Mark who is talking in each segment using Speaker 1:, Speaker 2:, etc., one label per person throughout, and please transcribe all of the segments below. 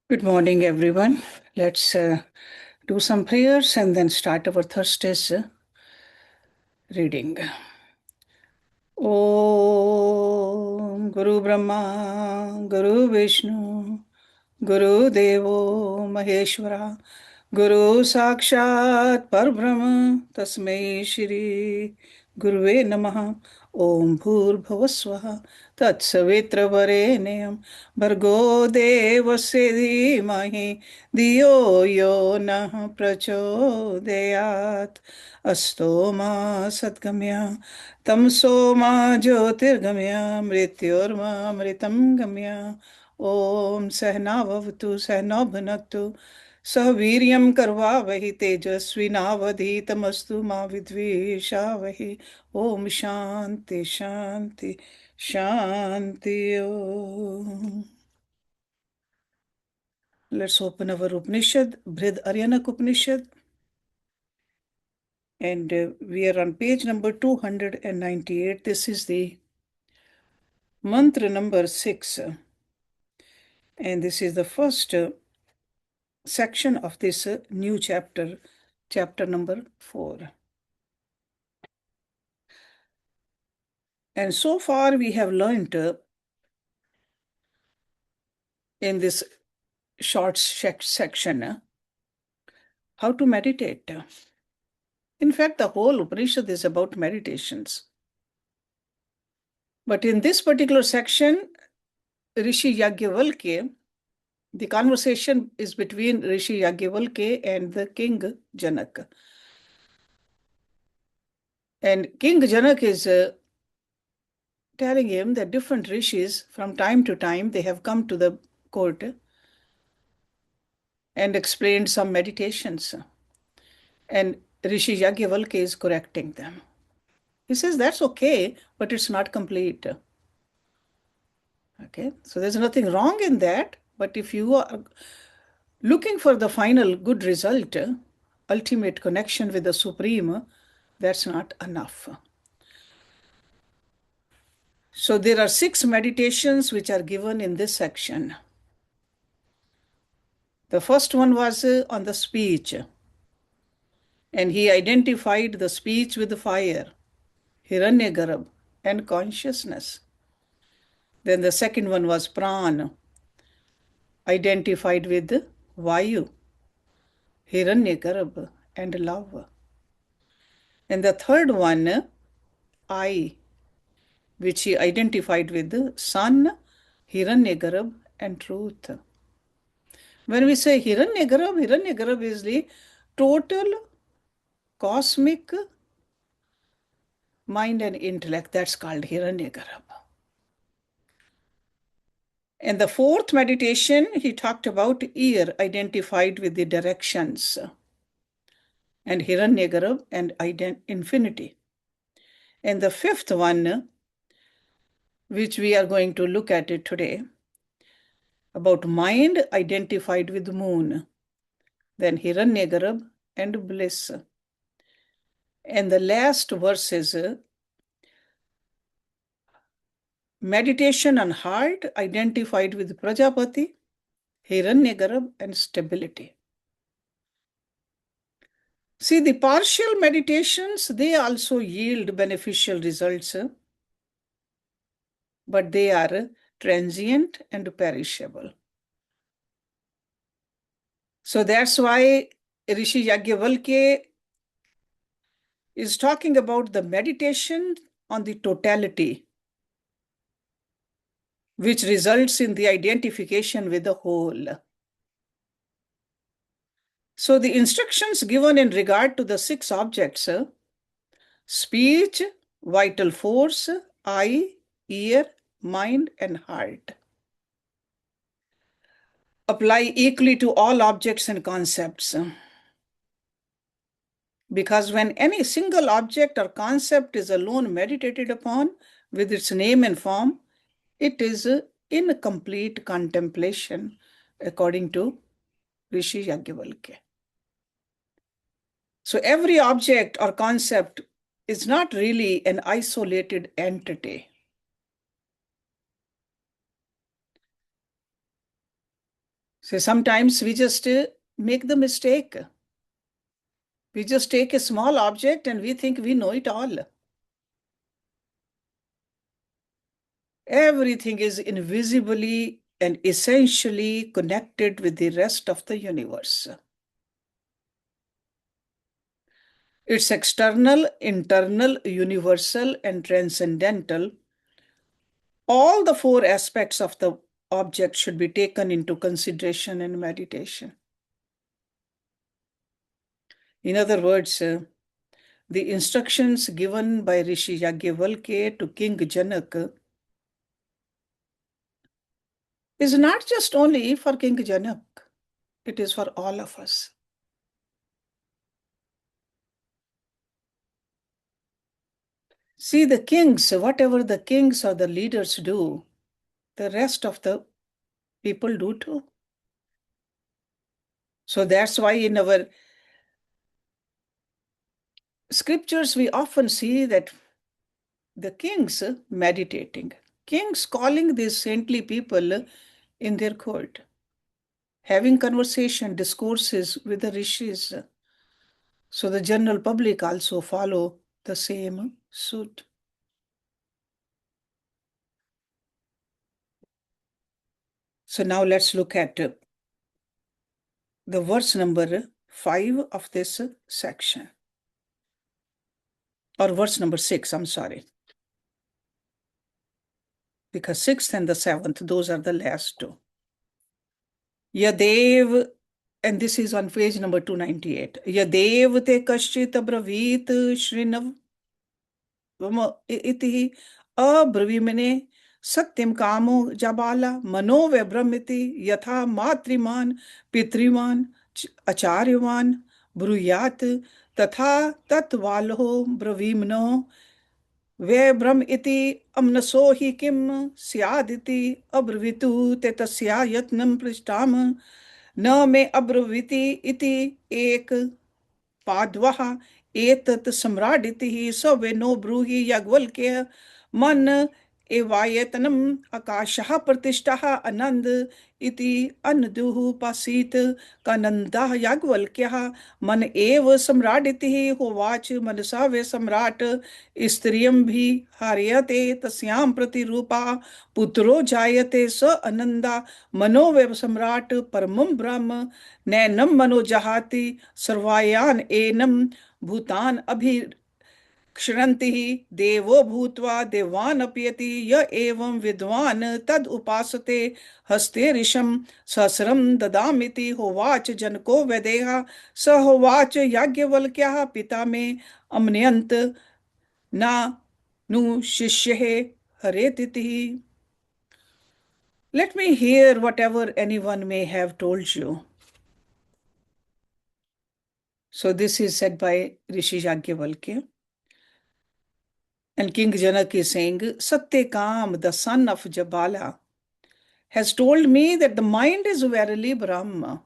Speaker 1: Good morning, everyone. Let's do some prayers and then start our Thursday's reading. Om Guru Brahma, Guru Vishnu, Guru Devo Maheshwara, Guru Sakshat Parbrahma, Tasmai Shri Guruve Namaha. Om Bhur Bhavaswaha Tatsavitra Varenyam Bhargo Devasya Dhimahi Dhiyo Yo Nah Prachodayat Asto Ma Satgamya Tamso Ma Jyotirgamya Mrityorma Mritam Gamya Om Sahna Bhavatu Sahna Bhunaktu Sahaviryam Karvavahi Tejasvinavadhitamastu Ma Vidvishavahi Om Shanti Shanti Shanti Om. Let's open our Upanishad, Brihadaranyaka Upanishad. And we are on page number 298. This is the mantra number 6. And this is the first section of this new chapter, chapter number 4. And so far we have learned in this short section how to meditate. In fact, the whole Upanishad is about meditations. But in this particular section, Rishi Yajnavalkya, the conversation is between Rishi Yajnavalkya and the King Janak. And King Janak is telling him that different rishis, from time to time, they have come to the court and explained some meditations. And Rishi Yajnavalkya is correcting them. He says, that's okay, but it's not complete. Okay, so there's nothing wrong in that. But if you are looking for the final good result, ultimate connection with the Supreme, that's not enough. So there are 6 meditations which are given in this section. The first one was on the speech. And he identified the speech with fire, Hiranyagarbha, and consciousness. Then the second one was prana, identified with Vayu, Hiranyagarbha, and love. And the third one, I, which he identified with sun, Hiranyagarbha, and truth. When we say Hiranyagarbha is the total cosmic mind and intellect. That's called Hiranyagarbha. And the fourth meditation, he talked about ear, identified with the directions, and Hiranyagarbha and infinity. And the fifth one, which we are going to look at it today, about mind identified with moon, then Hiranyagarbha and bliss. And the last verse is meditation on heart identified with Prajapati, Hiranyagarbha, and stability. See, the partial meditations, they also yield beneficial results, but they are transient and perishable. So that's why Rishi Yajnavalkya is talking about the meditation on the totality, which results in the identification with the whole. So the instructions given in regard to the 6 objects, speech, vital force, eye, ear, mind, and heart, apply equally to all objects and concepts. Because when any single object or concept is alone meditated upon with its name and form, it is incomplete contemplation, according to Rishi Yajnavalkya. So every object or concept is not really an isolated entity. So sometimes we just make the mistake. We just take a small object and we think we know it all. Everything is invisibly and essentially connected with the rest of the universe. It's external, internal, universal, and transcendental. All the four aspects of the object should be taken into consideration in meditation. In other words, the instructions given by Rishi Yajnavalkya to King Janak is not just only for King Janak, it is for all of us. See, the kings, whatever the kings or the leaders do, the rest of the people do too. So that's why in our scriptures we often see that the kings meditating, kings calling these saintly people in their court, having conversation, discourses with the rishis. So the general public also follow the same suit. So now let's look at the verse number 5 of this section. Or verse number 6, I'm sorry. Because 6th and the 7th, those are the last two. Yadev, and this is on page number 298. Yadev te kaschit abravit shrinav iti abrvimene satyam kamo jabala mano vibramiti yatha matriman pitriman acharyavan bruyat tatha tatvalho brvimno वे ब्रह्म इति अमनसो हि किम स्यादिति अब्रवीतु ते तस्या यत्नं पृष्ठाम न मे अब्रवीति इति एक पाद्वः एतत् सम्राडितिः स वे नो ब्रूहि याज्ञवल्क्य मन एवायतनम् आकाशः प्रतिष्ठः आनन्द इति अनदुः पासीत कानन्दः याज्ञवल्क्यः मन एव सम्राडितिः होवाच मनसा वे सम्राट स्त्रियं भी हार्यते तस्यां प्रतिरूपा पुत्रो जायते स आनन्दा मनो वे सम्राट परमं ब्रह्म नैनं मनो जहाति सर्वायान एनं भूतान अभिक्षरन्ति देवो भूत्वा देवान् अपयति य एवं विद्वान् तद उपासते हस्ते ऋषं सहस्रं ददामिति होवाच जनको वैदेहा स होवाच याज्ञवल्क्यः पिता मे अमन्यन्त ना नु शिष्यः हरेतिति. Let me hear whatever anyone may have told you. So this is said by Rishi Yajnavalkya. And King Janak is saying, Satyakam, the son of Jabala, has told me that the mind is verily Brahma.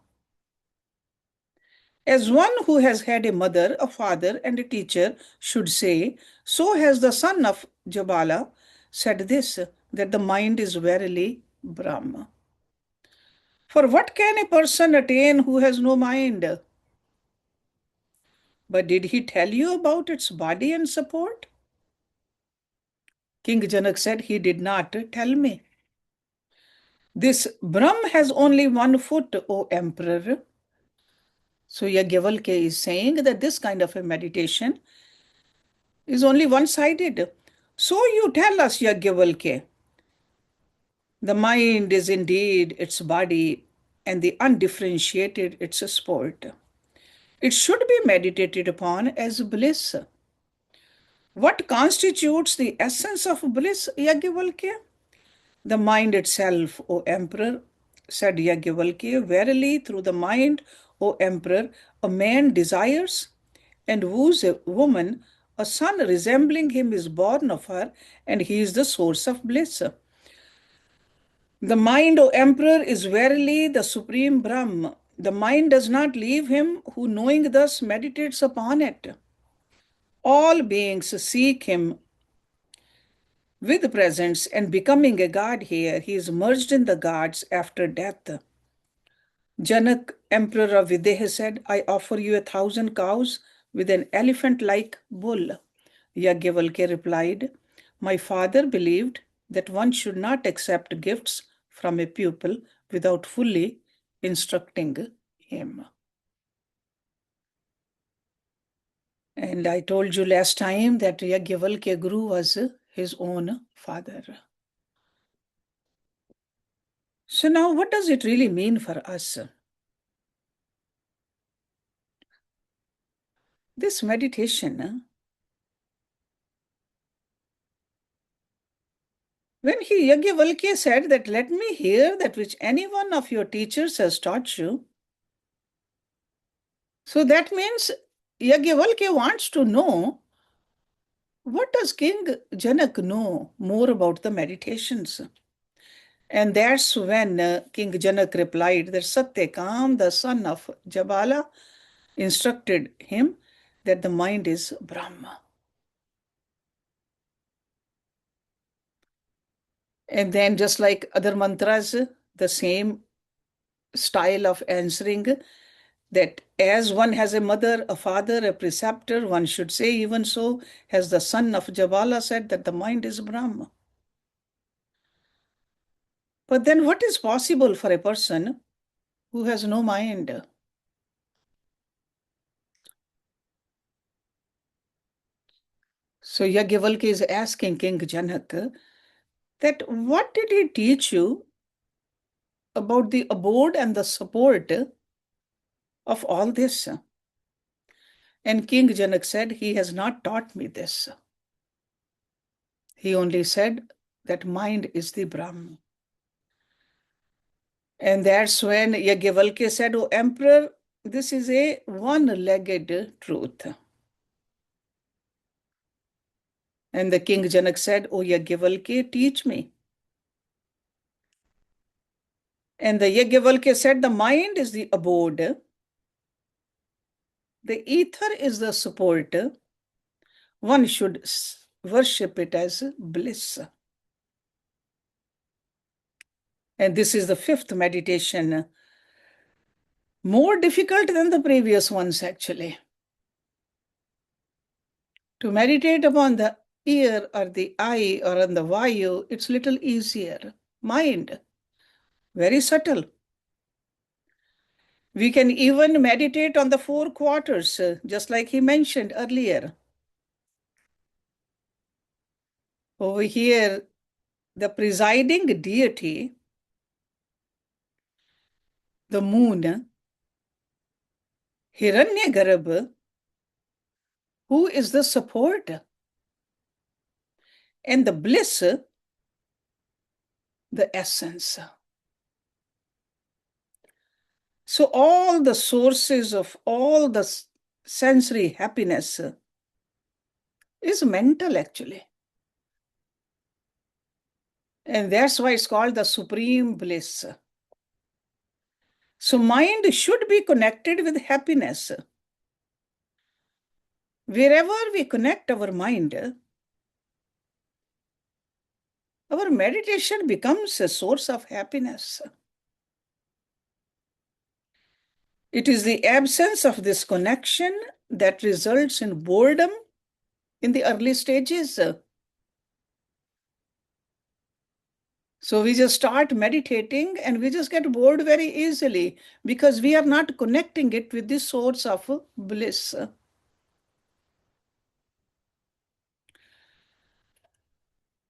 Speaker 1: As one who has had a mother, a father, and a teacher should say, so has the son of Jabala said this, that the mind is verily Brahma. For what can a person attain who has no mind? But did he tell you about its body and support? King Janak said, he did not tell me. This Brahm has only one foot, O emperor. So Yajnavalkya is saying that this kind of a meditation is only one-sided. So you tell us, Yajnavalkya, the mind is indeed its body and the undifferentiated its sport. It should be meditated upon as bliss. What constitutes the essence of bliss, Yajnavalkya? The mind itself, O emperor, said Yajnavalkya, verily through the mind, O emperor, a man desires and woos a woman, a son resembling him is born of her, and he is the source of bliss. The mind, O emperor, is verily the supreme Brahm. The mind does not leave him who knowing thus meditates upon it. All beings seek him with presence and becoming a god here. He is merged in the gods after death. Janak, emperor of Videha, said, I offer you 1,000 cows with an elephant-like bull. Yajnavalkya replied, my father believed that one should not accept gifts from a pupil without fully instructing him. And I told you last time that Yajnavalkya Guru was his own father. So now what does it really mean for us? This meditation, when Yajnavalkya said that, let me hear that which any one of your teachers has taught you. So that means Yajnavalkya wants to know, what does King Janak know more about the meditations? And that's when King Janak replied that Satyakam, the son of Jabala, instructed him that the mind is Brahma. And then just like other mantras, the same style of answering, that as one has a mother, a father, a preceptor, one should say even so has the son of Jabala said that the mind is Brahma. But then what is possible for a person who has no mind? So Yajnavalkya is asking King Janak that what did he teach you about the abode and the support of all this? And King Janak said, he has not taught me this. He only said that mind is the Brahman. And that's when Yajnavalkya said, oh emperor, this is a one-legged truth. And the King Janak said, oh Yajnavalkya, teach me. And the Yajnavalkya said, the mind is the abode. The ether is the support. One should worship it as bliss. And this is the fifth meditation, more difficult than the previous ones actually. To meditate upon the ear or the eye or on the vayu, it's little easier. Mind, very subtle. We can even meditate on the four quarters, just like he mentioned earlier. Over here, the presiding deity, the moon, Hiranyagarbha, who is the support, and the bliss, the essence. So all the sources of all the sensory happiness is mental actually. And that's why it's called the supreme bliss. So mind should be connected with happiness. Wherever we connect our mind, our meditation becomes a source of happiness. It is the absence of this connection that results in boredom in the early stages. So we just start meditating and we just get bored very easily because we are not connecting it with the source of bliss.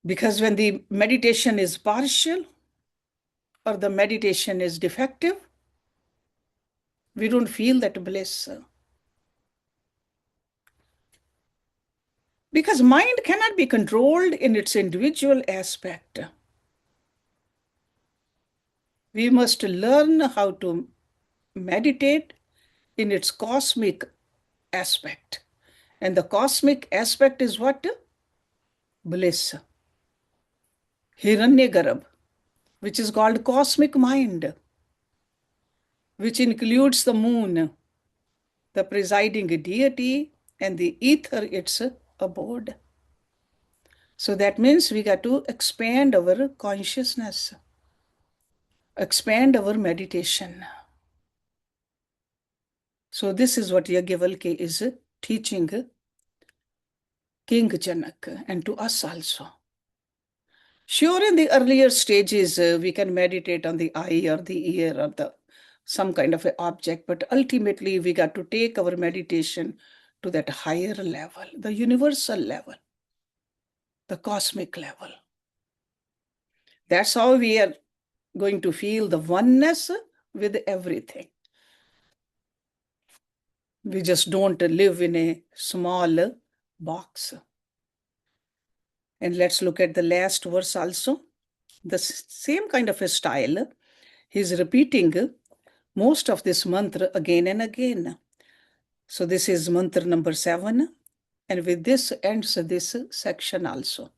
Speaker 1: Because when the meditation is partial or the meditation is defective, we don't feel that bliss. Because mind cannot be controlled in its individual aspect. We must learn how to meditate in its cosmic aspect. And the cosmic aspect is what? Bliss. Hiranyagarbha, which is called cosmic mind, which includes the moon, the presiding deity, and the ether, its abode. So that means we got to expand our consciousness, expand our meditation. So this is what Yajnavalkya is teaching King Janak and to us also. Sure, in the earlier stages, we can meditate on the eye or the ear or some kind of an object, but ultimately we got to take our meditation to that higher level, the universal level, the cosmic level. That's how we are going to feel the oneness with everything. We just don't live in a small box. And let's look at the last verse also. The same kind of a style. He's repeating most of this mantra again and again. So this is mantra number 7. And with this ends this section also.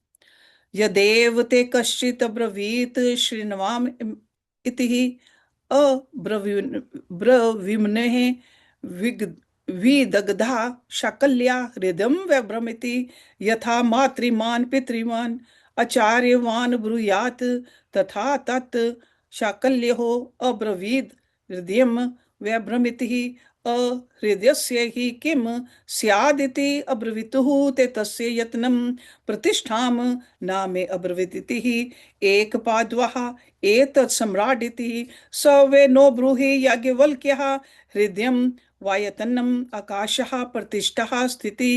Speaker 1: Yadev te kaschit abravit shrinvam itihi abravimnehe vidagdha shakalya hridam vabramiti yatha matriman pitriman acharyavan bruyat tatha tat shakalyaho abravid hridayam vabramiti हृदयस्य हि किम स्यादिति अब्रवीतुः ते तस्य यत्नं प्रतिष्ठां नामे अब्रवीतिः एकपाद्वः एतत् सम्राडिति स वे no ब्रूहि याज्ञवल्क्यः हृदयं वायतनम् आकाशः प्रतिष्ठः स्थिति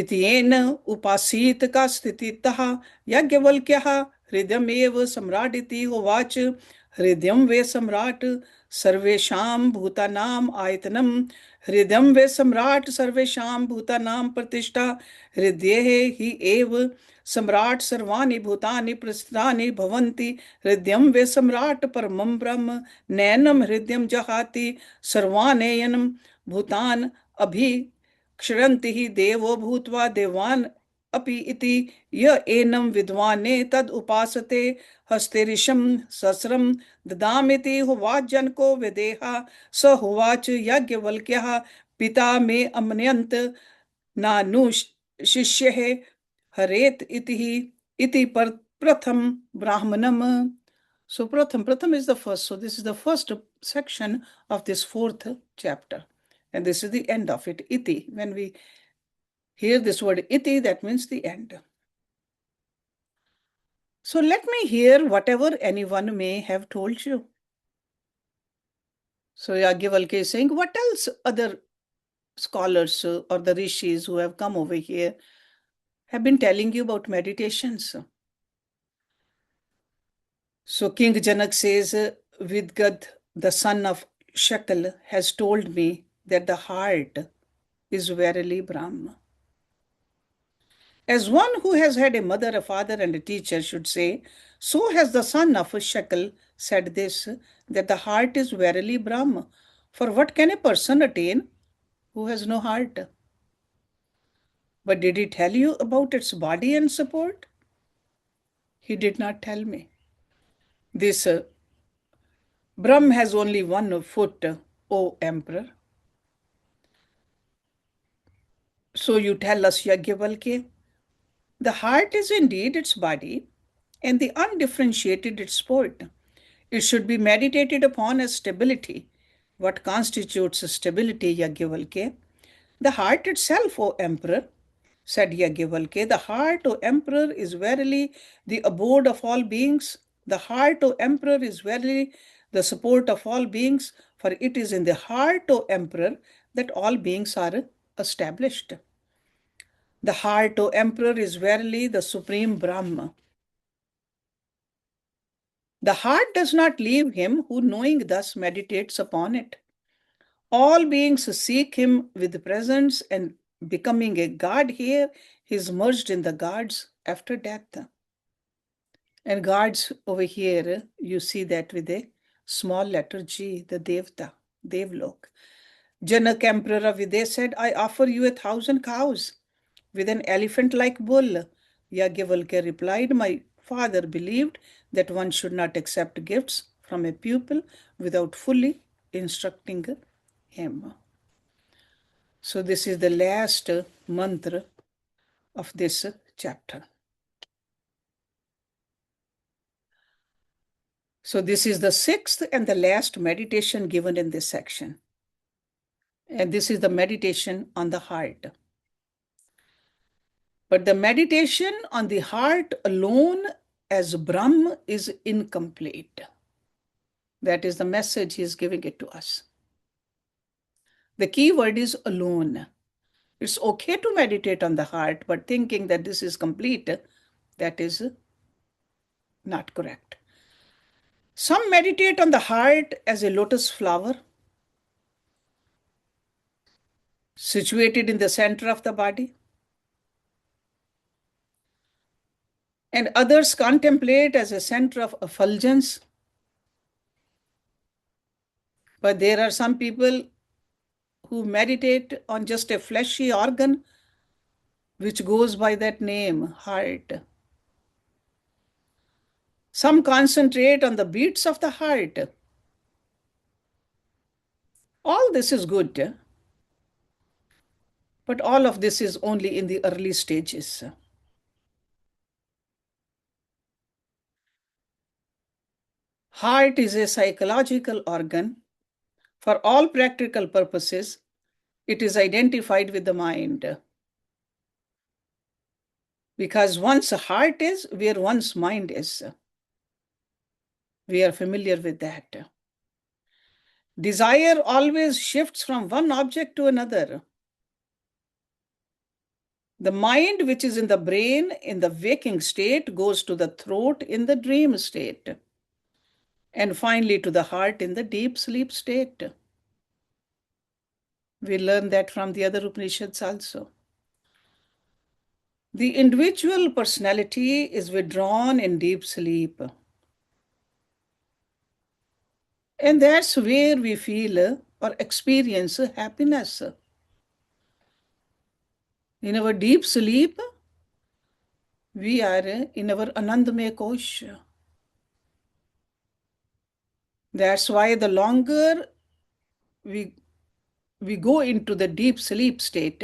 Speaker 1: इत्येन उपासीत का स्थितितः याज्ञवल्क्यः हृदयमेव सम्राडिति उवाच हृदयं वे सम्राट सर्वेषां भूतानां आयतनं हृदयं वे सम्राट सर्वेषां भूतानां प्रतिष्ठा हृदये हि एव सम्राट सर्वाणि भूतानि प्रस्थितानि भवन्ति हृदयं वे सम्राट परमं ब्रह्म नैनं हृदयं जहाति सर्वानेयनं भूतान् अभिक्षरन्ति हि देवो भूत्वा देवान् अपि इति य एनं विद्वाने तद उपासते हस्तेरिशं सहस्रं ददामिति होवाच जनको विदेहा स होवाच याज्ञवल्क्यः पिता मे अमन्यन्त नानु शिष्यः हरेत इति प्रथम brahmanam. So pratham is the first. So this is the first section of this 4th chapter. And this is the end of it, iti. When we hear this word iti, that means the end. So let me hear whatever anyone may have told you. So Yajnavalkya is saying, what else other scholars or the rishis who have come over here have been telling you about meditations? So King Janak says, Vidgad, the son of Shakal, has told me that the heart is verily Brahma. As one who has had a mother, a father, and a teacher should say, so has the son of Shakal said this, that the heart is verily Brahma. For what can a person attain who has no heart? But did he tell you about its body and support? He did not tell me. This Brahm has only 1 foot, O emperor. So you tell us, Yajnavalkya, the heart is indeed its body, and the undifferentiated its sport. It should be meditated upon as stability. What constitutes stability, Yajnavalkya? The heart itself, O emperor, said Yajnavalkya. The heart, O emperor, is verily the abode of all beings. The heart, O emperor, is verily the support of all beings, for it is in the heart, O emperor, that all beings are established. The heart, O emperor, is verily the supreme Brahma. The heart does not leave him who knowing thus meditates upon it. All beings seek him with presence, and becoming a god here, he is merged in the gods after death. And gods over here, you see that with a small letter G, the Devta, Devlok. Janak, emperor of Vidya, said, I offer you 1,000 cows with an elephant-like bull. Yajnavalkya replied, my father believed that one should not accept gifts from a pupil without fully instructing him. So this is the last mantra of this chapter. So this is the 6th and the last meditation given in this section. And this is the meditation on the heart. But the meditation on the heart alone as Brahm is incomplete. That is the message he is giving it to us. The key word is alone. It's okay to meditate on the heart, but thinking that this is complete, that is not correct. Some meditate on the heart as a lotus flower situated in the center of the body. And others contemplate as a center of effulgence. But there are some people who meditate on just a fleshy organ which goes by that name, heart. Some concentrate on the beats of the heart. All this is good, but all of this is only in the early stages. Heart is a psychological organ. For all practical purposes, it is identified with the mind. Because one's heart is where one's mind is. We are familiar with that. Desire always shifts from one object to another. The mind, which is in the brain in the waking state, goes to the throat in the dream state, and finally to the heart in the deep sleep state. We learn that from the other Upanishads also. The individual personality is withdrawn in deep sleep. And that's where we feel or experience happiness. In our deep sleep, we are in our Anandamaya Kosh. That's why the longer we go into the deep sleep state,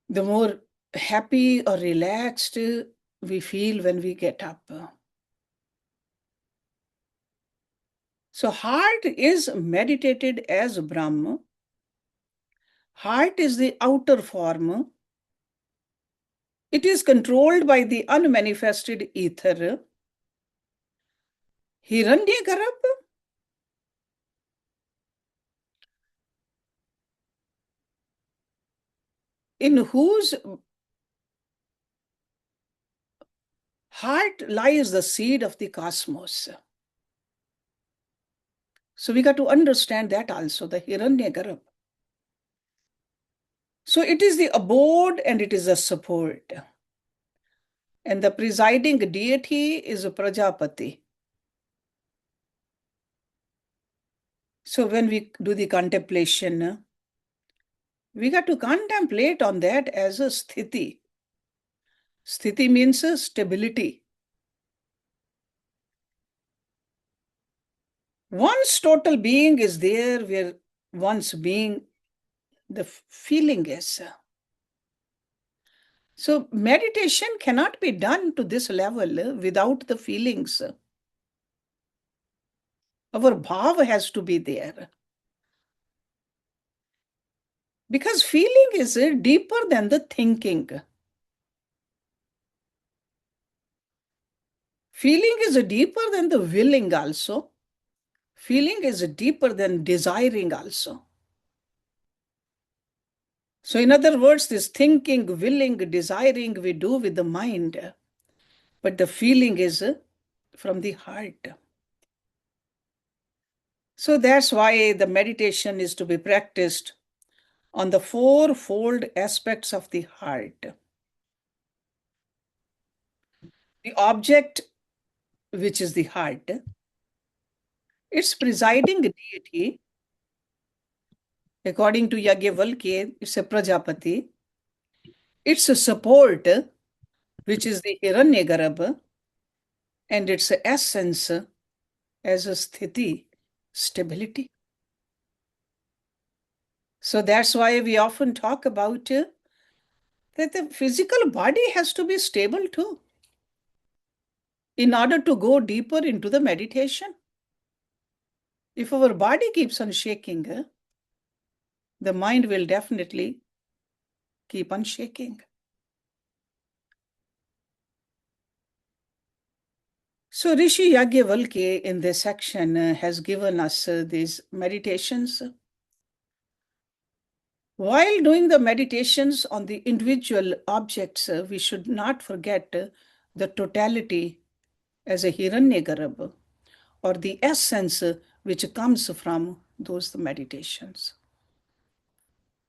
Speaker 1: the more happy or relaxed we feel when we get up. So heart is meditated as Brahma. Heart is the outer form. It is controlled by the unmanifested ether. Hiranyagarbha, in whose heart lies the seed of the cosmos. So we got to understand that also, the Hiranyagarbha. So it is the abode and it is the support. And the presiding deity is a Prajapati. So when we do the contemplation, we got to contemplate on that as a sthiti. Sthiti means stability. One's total being is there where one's being, the feeling is. So meditation cannot be done to this level without the feelings. Our bhava has to be there. Because feeling is deeper than the thinking. Feeling is deeper than the willing also. Feeling is deeper than desiring also. So in other words, this thinking, willing, desiring we do with the mind, but the feeling is from the heart. So that's why the meditation is to be practiced on the fourfold aspects of the heart. The object, which is the heart, its presiding deity, according to Yagyavalkya, it's a Prajapati. Its a support, which is the Hiranyagarbha, and its essence as a sthiti, stability. So that's why we often talk about that the physical body has to be stable too, in order to go deeper into the meditation. If our body keeps on shaking, the mind will definitely keep on shaking. So Rishi Yagyavalkya in this section has given us these meditations. While doing the meditations on the individual objects, we should not forget the totality as a Hiranyagarbha, or the essence which comes from those meditations.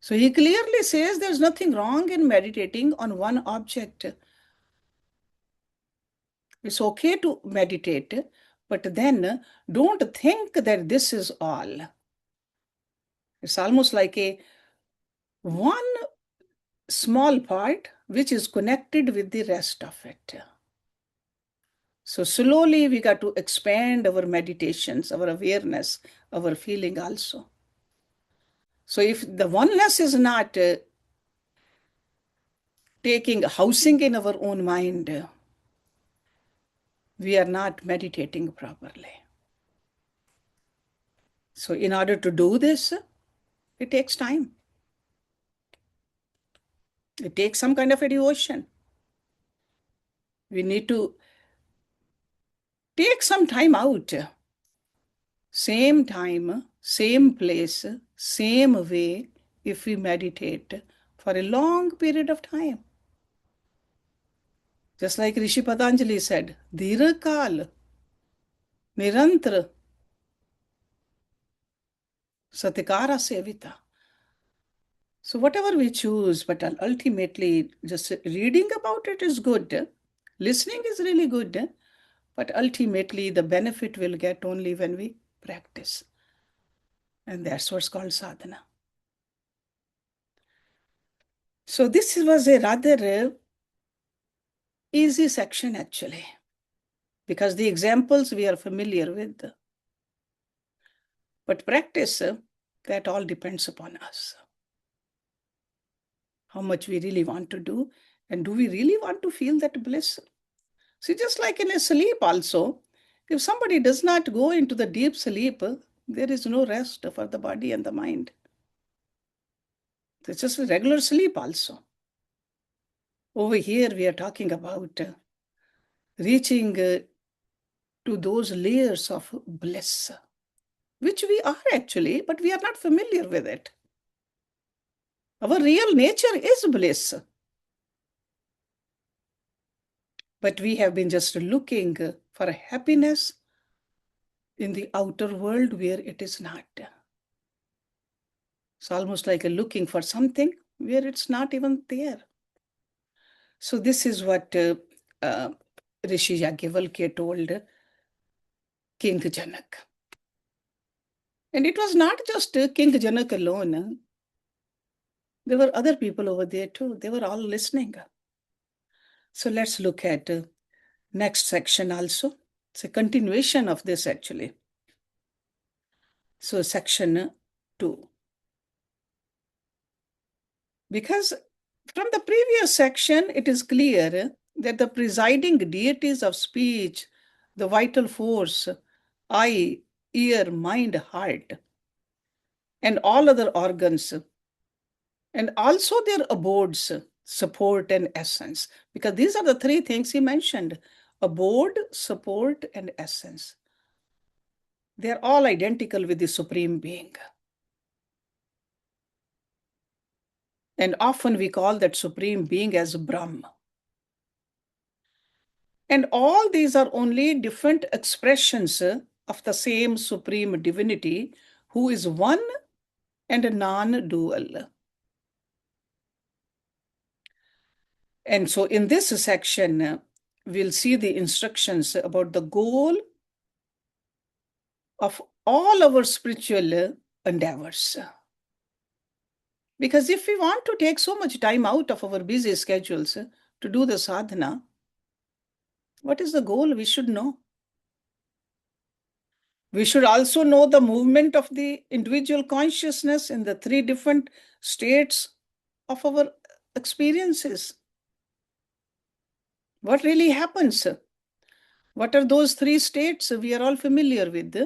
Speaker 1: So he clearly says there's nothing wrong in meditating on one object. It's okay to meditate, but then don't think that this is all. It's almost like a one small part which is connected with the rest of it. So slowly we got to expand our meditations, our awareness, our feeling also. So if the oneness is not taking housing in our own mind, we are not meditating properly. So in order to do this, it takes time. It takes some kind of a devotion. We need to take some time out. Same time, same place, same way, if we meditate for a long period of time. Just like Rishi Patanjali said, Dhirakal, Nirantra, Satikara Sevita. So whatever we choose, but ultimately just reading about it is good. Listening is really good. But ultimately the benefit will get only when we practice. And that's what's called sadhana. So this was a rather easy section actually, because the examples we are familiar with. But practice, that all depends upon us. How much we really want to do, and do we really want to feel that bliss? See, just like in a sleep also, if somebody does not go into the deep sleep, there is no rest for the body and the mind. It's just a regular sleep also. Over here, we are talking about reaching to those layers of bliss, which we are actually, but we are not familiar with it. Our real nature is bliss. But we have been just looking for happiness in the outer world where it is not. It's almost like looking for something where it's not even there. So this is what Rishi Yagyavalkya told King Janak. And it was not just King Janak alone. There were other people over there too. They were all listening. So let's look at next section also. It's a continuation of this actually. So section 2. Because from the previous section, it is clear that the presiding deities of speech, the vital force, eye, ear, mind, heart, and all other organs, and also their abodes, support, and essence. Because these are the three things he mentioned: abode, support, and essence. They are all identical with the Supreme Being. And often we call that Supreme Being as Brahma. And all these are only different expressions of the same Supreme Divinity, who is one and non-dual. And so in this section, we'll see the instructions about the goal of all our spiritual endeavors. Because if we want to take so much time out of our busy schedules to do the sadhana, what is the goal? We should know. We should also know the movement of the individual consciousness in the three different states of our experiences. What really happens? What are those three states we are all familiar with?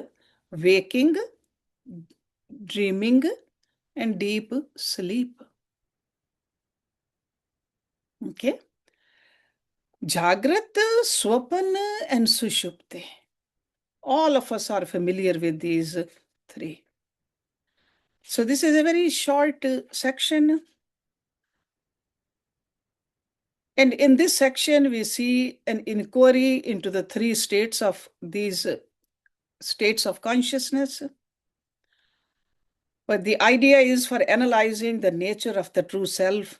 Speaker 1: waking, dreaming, and deep sleep. Okay? Jagrat, Swapana, and Sushupti. All of us are familiar with these three. So this is a very short section. And in this section, we see an inquiry into the three states of these states of consciousness. But the idea is for analyzing the nature of the true self.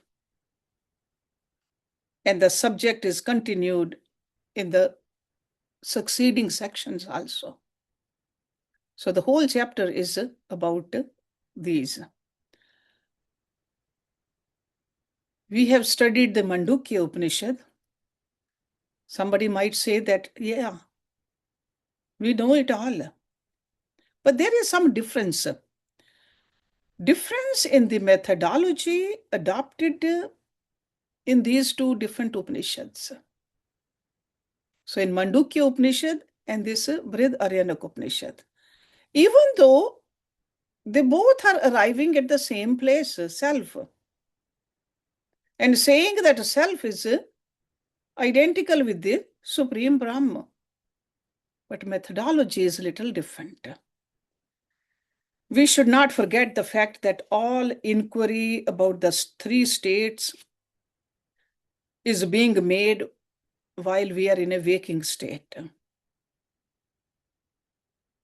Speaker 1: And the subject is continued in the succeeding sections also. So the whole chapter is about these. We have studied the Mandukya Upanishad. Somebody might say that, yeah, we know it all. But there is some difference. Difference in the methodology adopted in these two different Upanishads. So in Mandukya Upanishad and this Brihadaranyaka Upanishad, even though they both are arriving at the same place, self, and saying that self is identical with the Supreme Brahma, but methodology is a little different. We should not forget the fact that all inquiry about the three states is being made while we are in a waking state.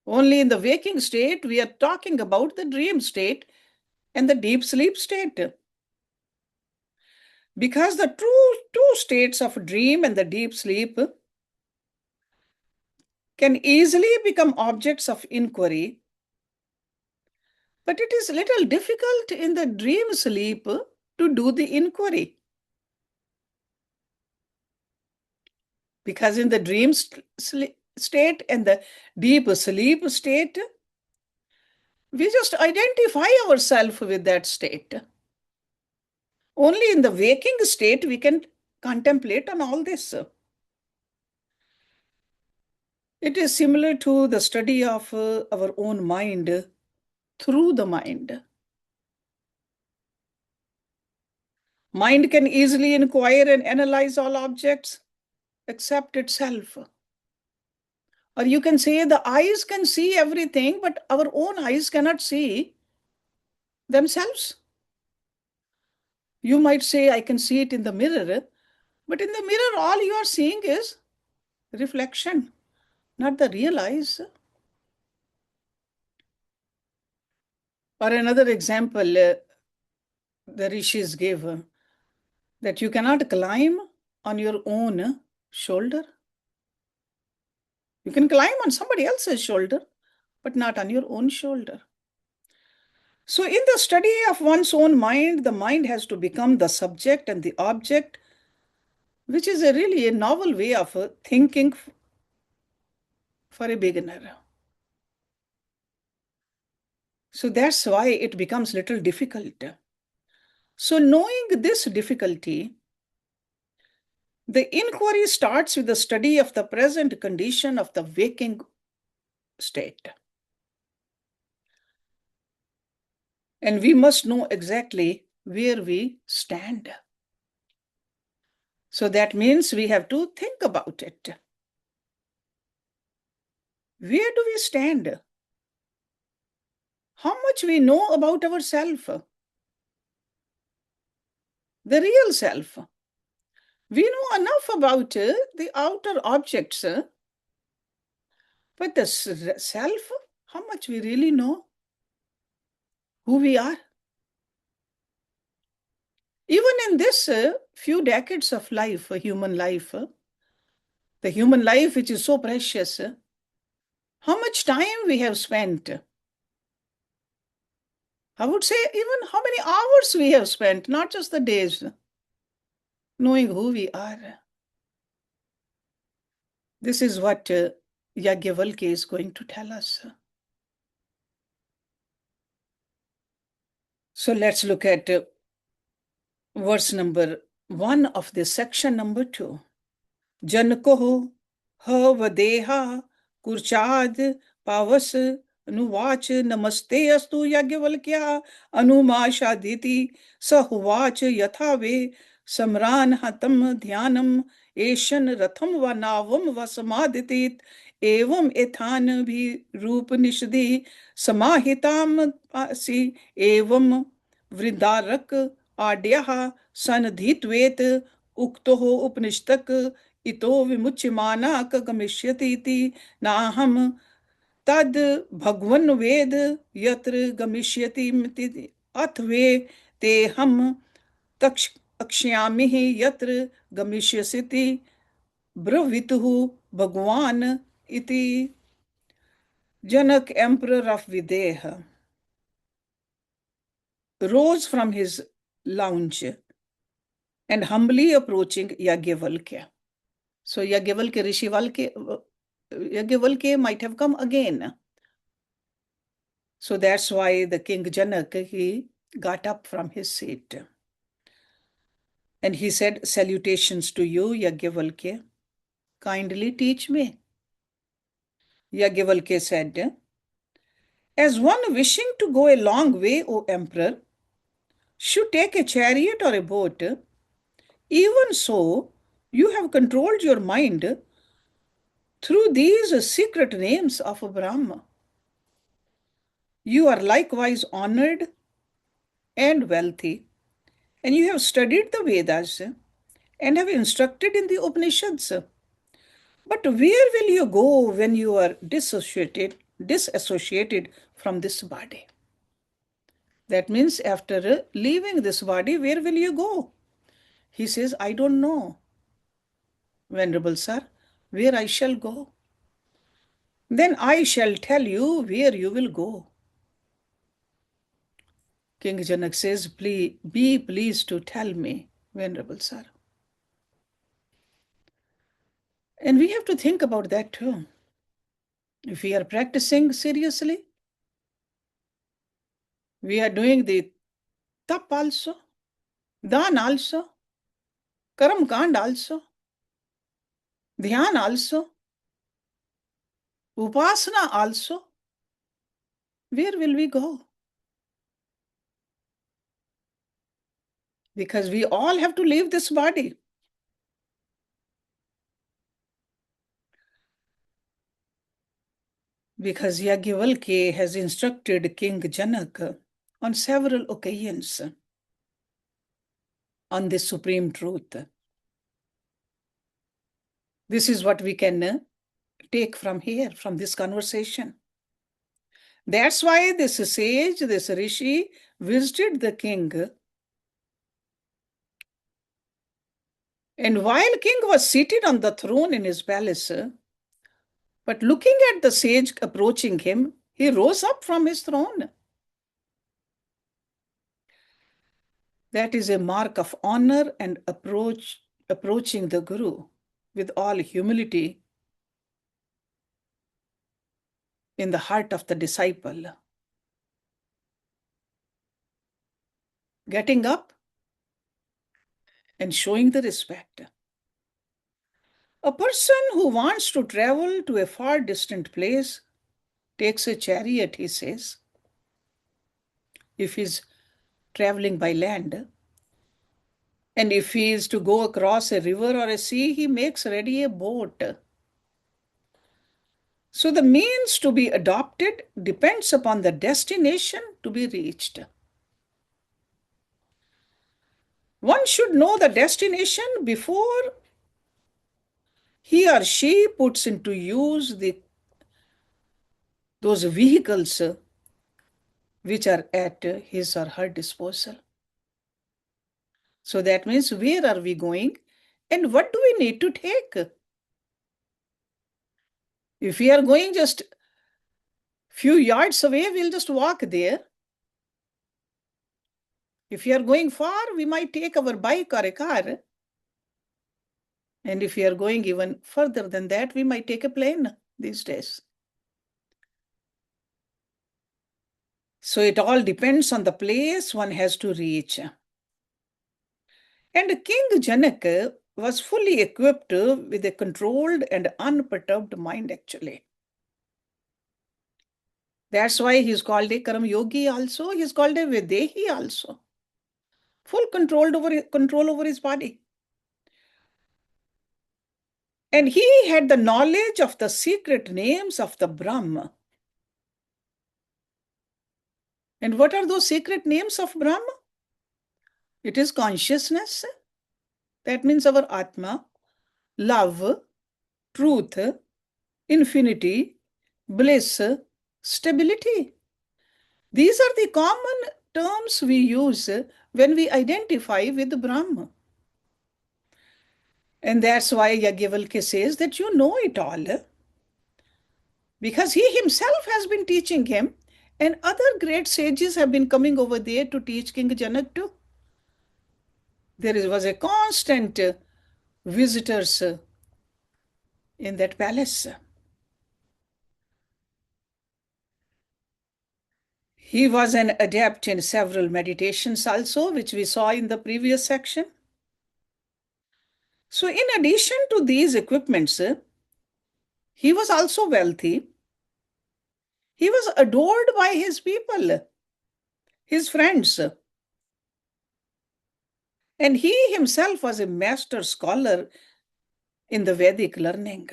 Speaker 1: Only in the waking state, we are talking about the dream state and the deep sleep state. Because the two states of dream and the deep sleep can easily become objects of inquiry, but it is a little difficult in the dream sleep to do the inquiry. Because in the dream state and the deep sleep state, we just identify ourselves with that state. Only in the waking state, we can contemplate on all this. It is similar to the study of our own mind through the mind. Mind can easily inquire and analyze all objects except itself. Or you can say the eyes can see everything, but our own eyes cannot see themselves. You might say, I can see it in the mirror, but in the mirror, all you are seeing is reflection, not the real eyes. Or another example, the rishis gave, that you cannot climb on your own shoulder. You can climb on somebody else's shoulder, but not on your own shoulder. So in the study of one's own mind, the mind has to become the subject and the object, which is really a novel way of thinking for a beginner. So that's why it becomes a little difficult. So knowing this difficulty, the inquiry starts with the study of the present condition of the waking state. And we must know exactly where we stand. So that means we have to think about it. Where do we stand? How much we know about ourselves? The real self. We know enough about the outer objects, but the self, how much we really know who we are. Even in this few decades of life, human life, the human life which is so precious, how much time we have spent. I would say even how many hours we have spent, not just the days, knowing who we are. This is what Yajnavalkya is going to tell us. So let's look at verse number 1 of this section number 2. Jankoh ha vadeha kurchad pavas अनुवाच नमस्ते अस्तु याज्ञवल्क्या अनुमाशादिति स उवाच यथा वे सम्रान् हतं ध्यानम् एषन् रथं व नावं व समादितीत् एवं एथानभिरूपनिषदि समाहिताम् असि एवं वृन्दारक आड्यः सन्धित्वेत् उक्तोः उपनिषदक इतो विमुच्यमाना क गमिष्यति इति नाहं तद भगवन् वेद यत्र गमिष्यति अथ वे ते हम तक्ष्यामि यत्र गमिष्यसि ब्रवीतुः भगवान् इति. Janak, emperor of Videha, rose from his lounge and humbly approaching Yagyavalkya. So Yagyavalkya might have come again. So that's why the king Janak, he got up from his seat. And he said, salutations to you, Yagyavalkya. Kindly teach me. Yagyavalkya said, as one wishing to go a long way, O emperor, should take a chariot or a boat, even so, you have controlled your mind through these secret names of Brahma. You are likewise honored and wealthy, and you have studied the Vedas and have instructed in the Upanishads. But where will you go when you are disassociated from this body? That means after leaving this body, where will you go? He says, I don't know, Venerable Sir, where I shall go. Then I shall tell you where you will go. King Janak says, please, be pleased to tell me, Venerable Sir. And we have to think about that too. If we are practicing seriously, we are doing the tap also, dan also, karam kand also, dhyan also, upasana also, where will we go? Because we all have to leave this body. Because Yagyavalkya has instructed King Janak on several occasions on this supreme truth. This is what we can take from here, from this conversation. That's why this sage, this rishi, visited the king. And while king was seated on the throne in his palace, but looking at the sage approaching him, he rose up from his throne. That is a mark of honor and approaching the Guru with all humility in the heart of the disciple. Getting up and showing the respect. A person who wants to travel to a far distant place takes a chariot, he says. If he's traveling by land, and if he is to go across a river or a sea, he makes ready a boat. So the means to be adopted depends upon the destination to be reached. One should know the destination before he or she puts into use those vehicles which are at his or her disposal. So that means, where are we going and what do we need to take? If we are going just few yards away, we'll just walk there. If we are going far, we might take our bike or a car. And if we are going even further than that, we might take a plane these days. So it all depends on the place one has to reach. And King Janak was fully equipped with a controlled and unperturbed mind, actually. That's why he's called a Karam Yogi also. He's called a Videhi also. Full control over his body. And he had the knowledge of the secret names of the Brahma. And what are those secret names of Brahma? It is consciousness. That means our Atma, love, truth, infinity, bliss, stability. These are the common terms we use when we identify with Brahma. And that's why Yajnavalkya says that you know it all. Because he himself has been teaching him, and other great sages have been coming over there to teach King Janak too. There was a constant visitors in that palace. He was an adept in several meditations also, which we saw in the previous section. So in addition to these equipments, he was also wealthy. He was adored by his people, his friends. And he himself was a master scholar in the Vedic learning,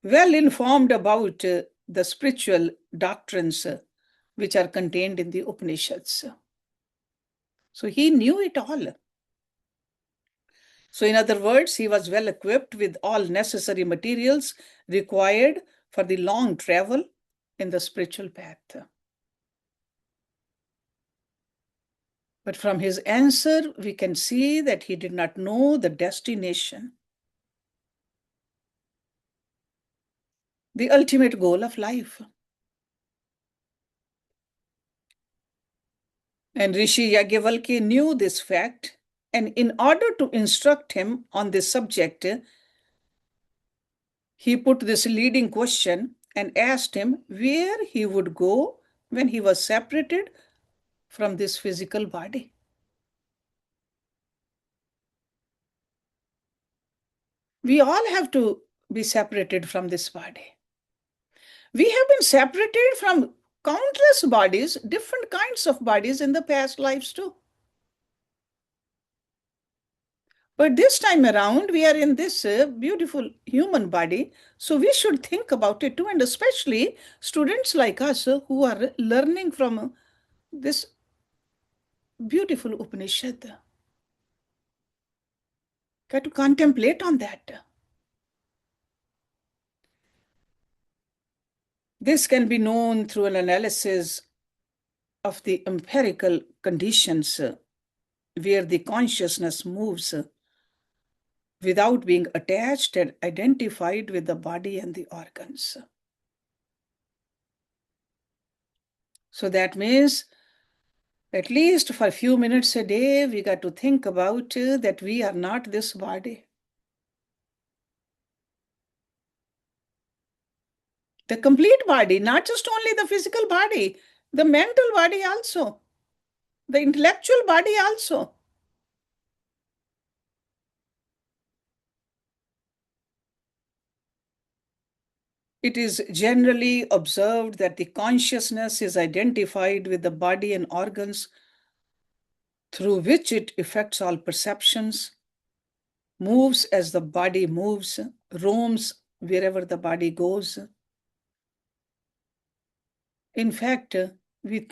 Speaker 1: well informed about the spiritual doctrines which are contained in the Upanishads. So he knew it all. So in other words, he was well equipped with all necessary materials required for the long travel in the spiritual path. But from his answer, we can see that he did not know the destination, the ultimate goal of life. And Rishi Yajnavalkya knew this fact, and in order to instruct him on this subject, he put this leading question and asked him where he would go when he was separated from this physical body. We all have to be separated from this body. We have been separated from countless bodies, different kinds of bodies in the past lives too. But this time around, we are in this beautiful human body, so we should think about it too, and especially students like us who are learning from this beautiful Upanishad. Got to contemplate on that. This can be known through an analysis of the empirical conditions where the consciousness moves without being attached and identified with the body and the organs. So that means at least for a few minutes a day, we got to think about that we are not this body. The complete body, not just only the physical body, the mental body also, the intellectual body also. It is generally observed that the consciousness is identified with the body and organs through which it affects all perceptions, moves as the body moves, roams wherever the body goes. In fact, we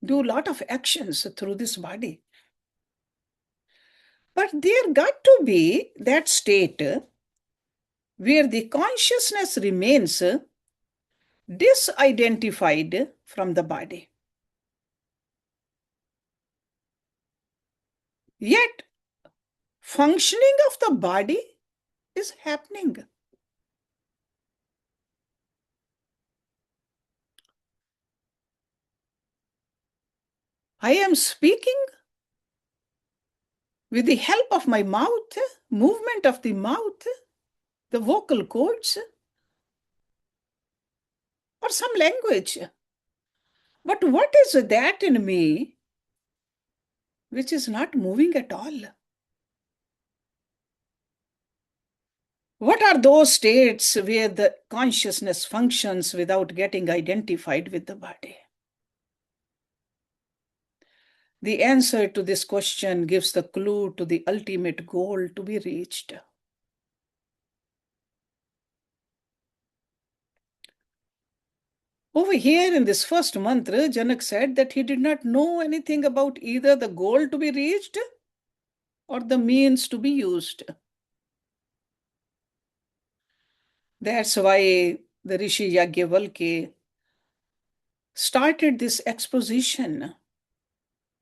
Speaker 1: do a lot of actions through this body. But there got to be that state where the consciousness remains disidentified from the body. Yet, functioning of the body is happening. I am speaking with the help of my mouth, movement of the mouth, the vocal cords, or some language. But what is that in me which is not moving at all? What are those states where the consciousness functions without getting identified with the body? The answer to this question gives the clue to the ultimate goal to be reached. Over here in this first mantra, Janak said that he did not know anything about either the goal to be reached or the means to be used. That's why the Rishi Yajnavalkya started this exposition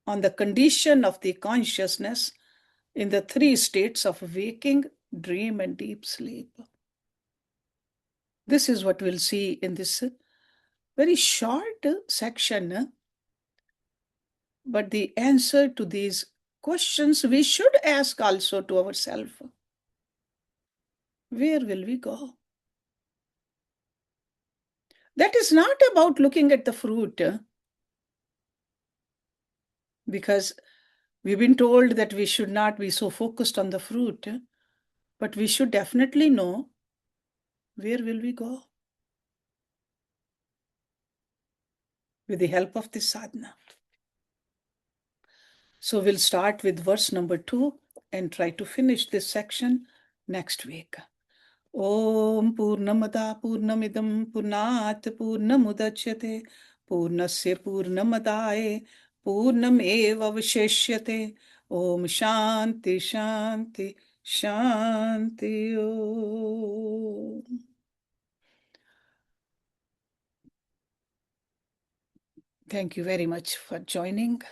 Speaker 1: on the condition of the consciousness in the three states of waking, dream, and deep sleep. This is what we'll see in this very short section. But the answer to these questions we should ask also to ourselves. Where will we go? That is not about looking at the fruit, because we've been told that we should not be so focused on the fruit, but we should definitely know where will we go with the help of this sadhana. So we'll start with verse number 2 and try to finish this section next week. Om Purnamada Purnamidam Purnat Purnamudachyate Purnasya Purnamadaye Purnameva Avashishyate. Om Shanti Shanti Shanti Om. Thank you very much for joining.